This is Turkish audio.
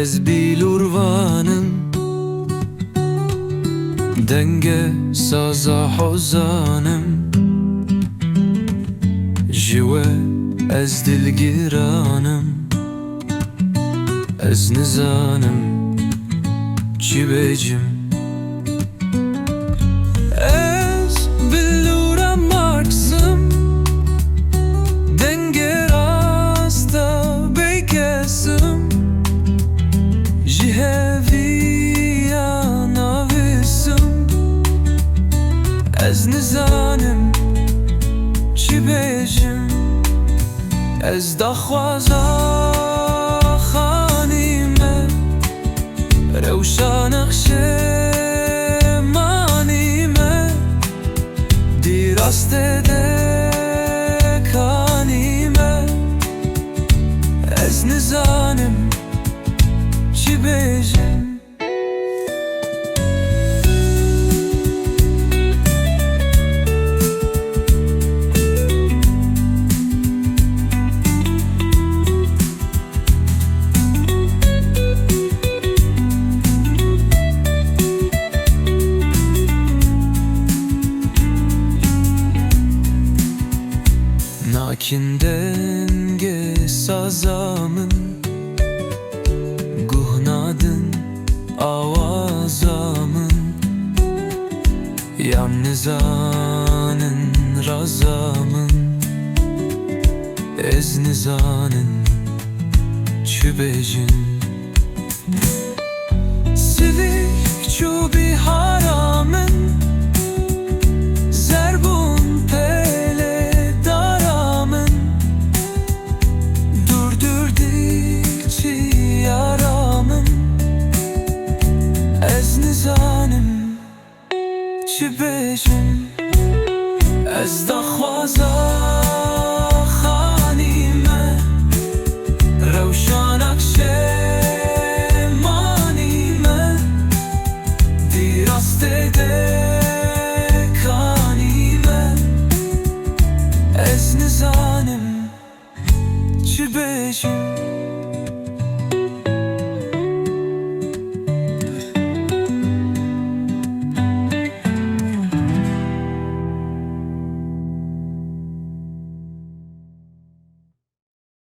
Ez bilurvanım denge saza hozanım Jiwe ez dilgiranım Ez nizanım çi bêjim Ez bilura marksım denge rasta beykesim Ji heviya navisim Ez nizanim çi bêjim Ez daxwaza xanîme rewşa nexşemanîme dî rastê de kanîme Ez nizanim çi bêjim Nakin denge sazamın Guhnadın avazamın Yalnızanın razamın Ez nizanın çi bêjin Sivik çu biharamın Zerbun pele daramın Durdur dilçi yaramın Ez nizanim çi bêjim Ez daxwaza